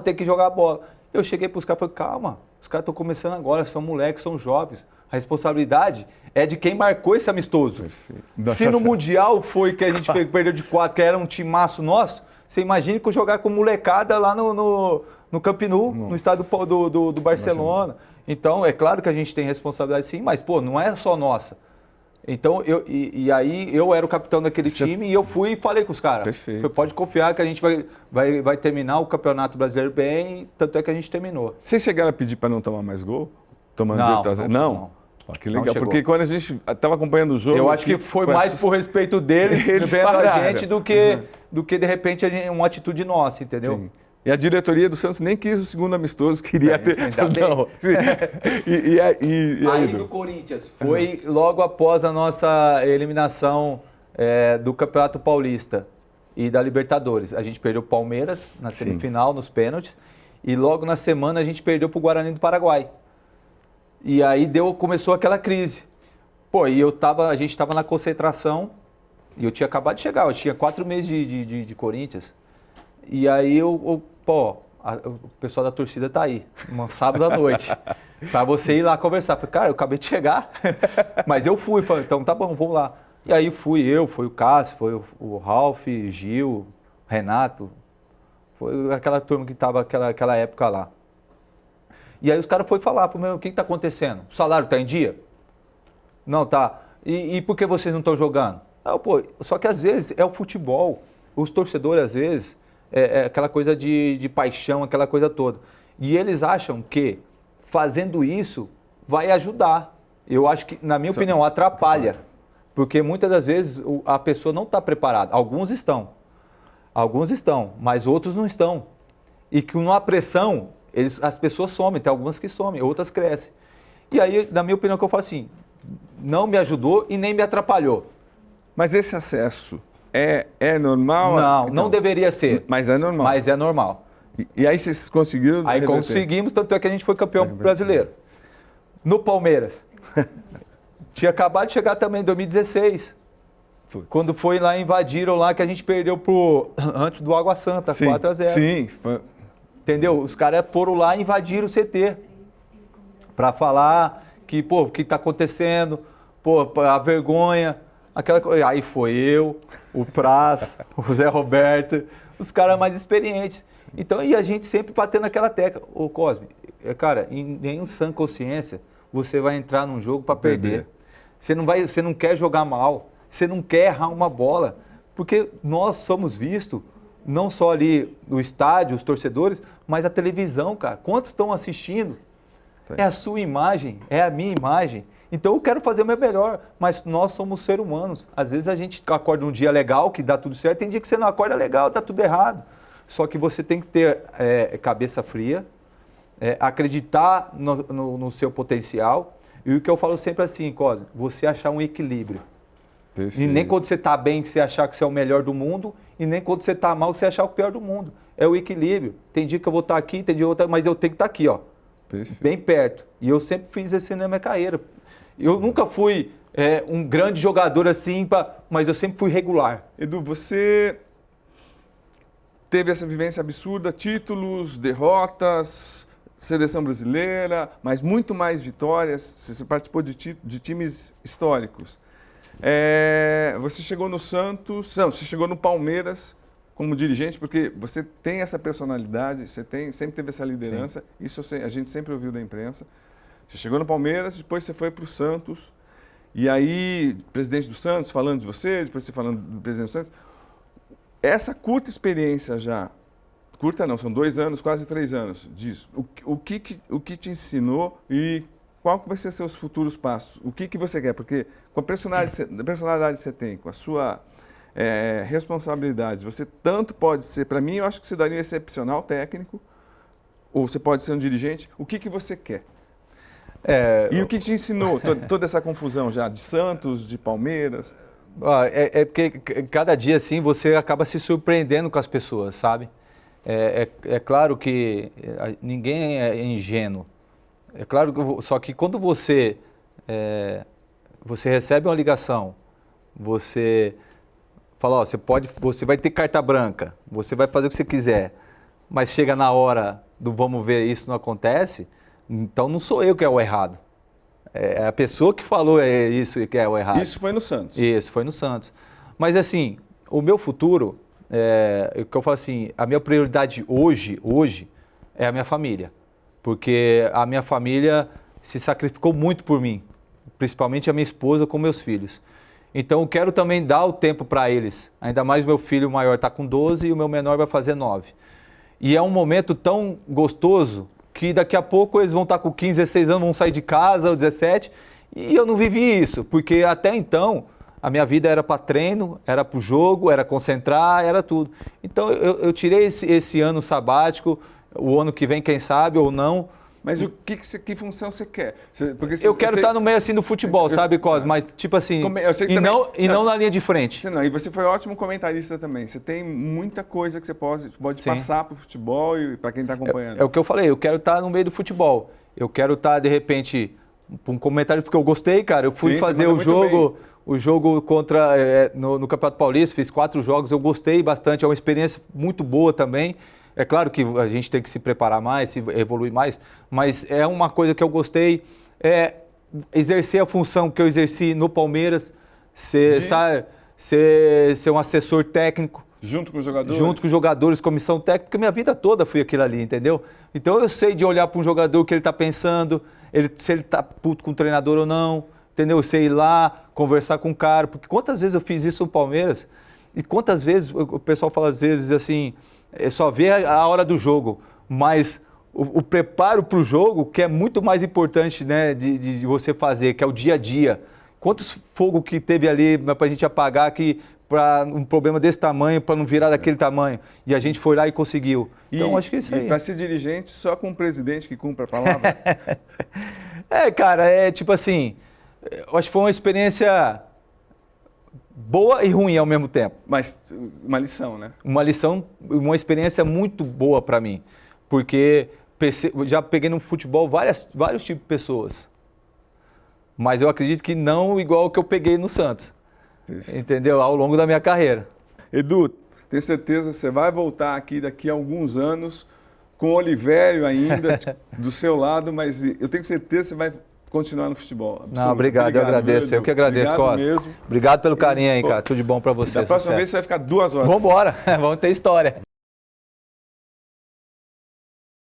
tem que jogar bola. Eu cheguei para os caras e falei, calma, os caras estão começando agora, são moleques, são jovens. A responsabilidade é de quem marcou esse amistoso. Perfeito. Se no Mundial foi que a gente perdeu de 4, que era um timaço nosso, você imagina que eu jogar com molecada lá no Camp Nou, no estádio do Barcelona. Então, é claro que a gente tem responsabilidade sim, mas, não é só nossa. Então, aí eu era o capitão daquele time e eu fui e falei com os caras. Perfeito. Pode confiar que a gente vai terminar o Campeonato Brasileiro bem, tanto é que a gente terminou. Vocês chegaram a pedir para não tomar mais gol? Tomando não. Que legal, porque quando a gente estava acompanhando o jogo... Eu acho que foi mais por respeito deles vendo a gente do que de repente uma atitude nossa, entendeu? Sim. E a diretoria do Santos nem quis o segundo amistoso, queria ter... Não. Aí do Corinthians, foi logo após a nossa eliminação do Campeonato Paulista e da Libertadores. A gente perdeu o Palmeiras na semifinal, nos pênaltis, e logo na semana a gente perdeu para o Guarani do Paraguai. E aí começou aquela crise. A gente estava na concentração, e eu tinha acabado de chegar, eu tinha 4 meses de Corinthians. E aí o pessoal da torcida tá aí, um sábado à noite, para você ir lá conversar. Falei, cara, eu acabei de chegar, mas eu fui, falei, então tá bom, vou lá. E aí foi o Cássio, foi o Ralf, Gil, Renato, foi aquela turma que tava aquela época lá. E aí os caras foram falar, falaram, o que tá acontecendo? O salário tá em dia? Não, tá. E por que vocês não estão jogando? Só que às vezes é o futebol, os torcedores às vezes... É aquela coisa de paixão, aquela coisa toda. E eles acham que fazendo isso vai ajudar. Eu acho que, na minha opinião, atrapalha. Porque muitas das vezes a pessoa não está preparada. Alguns estão, mas outros não estão. E que numa pressão, as pessoas somem, tem algumas que somem, outras crescem. E aí, na minha opinião, que eu falo assim, não me ajudou e nem me atrapalhou. Mas esse acesso... É normal? Não, então, não deveria ser. Mas é normal. Mas é normal. E aí vocês conseguiram? Aí conseguimos, tanto é que a gente foi campeão brasileiro. No Palmeiras. Tinha acabado de chegar também em 2016. Quando foi lá, invadiram lá, que a gente perdeu antes do Água Santa, 4-0. Sim. Entendeu? Os caras foram lá e invadiram o CT. Para falar que, o que está acontecendo, a vergonha... Aí foi eu, o Praz, o Zé Roberto, os caras mais experientes. Então, e a gente sempre batendo naquela tecla. Ô Cosme, cara, em sã consciência, você vai entrar num jogo para perder. Você não quer jogar mal, você não quer errar uma bola. Porque nós somos vistos, não só ali no estádio, os torcedores, mas a televisão, cara. Quantos estão assistindo? É a sua imagem, é a minha imagem. Então eu quero fazer o meu melhor, mas nós somos seres humanos. Às vezes a gente acorda um dia legal, que dá tudo certo, tem dia que você não acorda legal, dá tudo errado. Só que você tem que ter cabeça fria, acreditar no seu potencial. E o que eu falo sempre assim, Cosme, você achar um equilíbrio. Perfeito. E nem quando você está bem, que você achar que você é o melhor do mundo, e nem quando você está mal, que você achar o pior do mundo. É o equilíbrio. Tem dia que eu vou estar aqui, tem dia que eu vou estar, mas eu tenho que estar aqui, ó, bem perto. E eu sempre fiz isso na minha carreira. Eu nunca fui um grande jogador assim, mas eu sempre fui regular. Edu, você teve essa vivência absurda, títulos, derrotas, seleção brasileira, mas muito mais vitórias. Você participou de times históricos. Você chegou no Santos, não, você chegou no Palmeiras como dirigente, porque você tem essa personalidade, sempre teve essa liderança. Sim. Isso a gente sempre ouviu da imprensa. Você chegou no Palmeiras, depois você foi para o Santos, e aí, presidente do Santos falando de você, depois você falando do presidente do Santos. Essa curta experiência já, curta não, são 2 anos, quase 3 anos disso. O que te ensinou e qual que vai ser seus futuros passos? O que você quer? Porque com a personalidade que você tem, com a sua responsabilidade, você tanto pode ser, para mim, eu acho que você daria um excepcional técnico, ou você pode ser um dirigente. O que você quer? E o que te ensinou toda essa confusão já, de Santos, de Palmeiras? Porque cada dia, assim, você acaba se surpreendendo com as pessoas, sabe? É claro que ninguém é ingênuo. É claro que, só que quando você recebe uma ligação, você fala, ó, você vai ter carta branca, você vai fazer o que você quiser, mas chega na hora do vamos ver, isso não acontece, então não sou eu que é o errado. É a pessoa que falou isso que é o errado. Isso foi no Santos? Isso, foi no Santos. Mas assim, o meu futuro, o que eu falo assim, a minha prioridade hoje é a minha família. Porque a minha família se sacrificou muito por mim, principalmente a minha esposa com meus filhos. Então eu quero também dar o tempo para eles. Ainda mais meu filho maior está com 12 e o meu menor vai fazer 9. E é um momento tão gostoso que daqui a pouco eles vão estar com 15, 16 anos, vão sair de casa, ou 17, e eu não vivi isso, porque até então a minha vida era para treino, era para o jogo, era concentrar, era tudo. Então eu tirei esse ano sabático, o ano que vem, quem sabe, ou não. Mas que função você quer? Eu quero estar no meio assim do futebol, sabe, Cosme? Mas tipo assim, não na linha de frente. E você foi ótimo comentarista também. Você tem muita coisa que você pode passar para o futebol e para quem está acompanhando. É o que eu falei, eu quero estar no meio do futebol. Eu quero estar, de repente, um comentário, porque eu gostei, cara. Eu fui fazer o jogo contra no Campeonato Paulista, fiz 4 jogos, eu gostei bastante, é uma experiência muito boa também. É claro que a gente tem que se preparar mais, se evoluir mais, mas é uma coisa que eu gostei, exercer a função que eu exerci no Palmeiras, ser um assessor técnico. Junto com os jogadores? Junto com os jogadores, comissão técnica, porque minha vida toda fui aquilo ali, entendeu? Então eu sei de olhar para um jogador o que ele está pensando, se ele está puto com o treinador ou não, entendeu? Eu sei ir lá, conversar com o cara, porque quantas vezes eu fiz isso no Palmeiras, e quantas vezes o pessoal fala às vezes assim, só vê a hora do jogo, mas o preparo para o jogo, que é muito mais importante, né, de você fazer, que é o dia a dia. Quantos fogo que teve ali para a gente apagar para um problema desse tamanho, para não virar daquele tamanho. E a gente foi lá e conseguiu. Então, acho que é isso aí. E para ser dirigente, só com um presidente que cumpre a palavra? Cara, tipo assim, eu acho que foi uma experiência boa e ruim ao mesmo tempo. Mas uma lição, né? Uma lição, uma experiência muito boa para mim. Porque já peguei no futebol vários tipos de pessoas. Mas eu acredito que não igual o que eu peguei no Santos. Isso. Entendeu? Ao longo da minha carreira. Edu, tenho certeza que você vai voltar aqui daqui a alguns anos com o Olivério ainda do seu lado, mas eu tenho certeza que você vai continuar no futebol. Absoluto. Não, obrigado, eu agradeço. Eu que agradeço, Cosme. Obrigado pelo carinho aí, cara. Tudo de bom pra você. Da próxima vez você vai ficar 2 horas. Vambora, vamos ter história.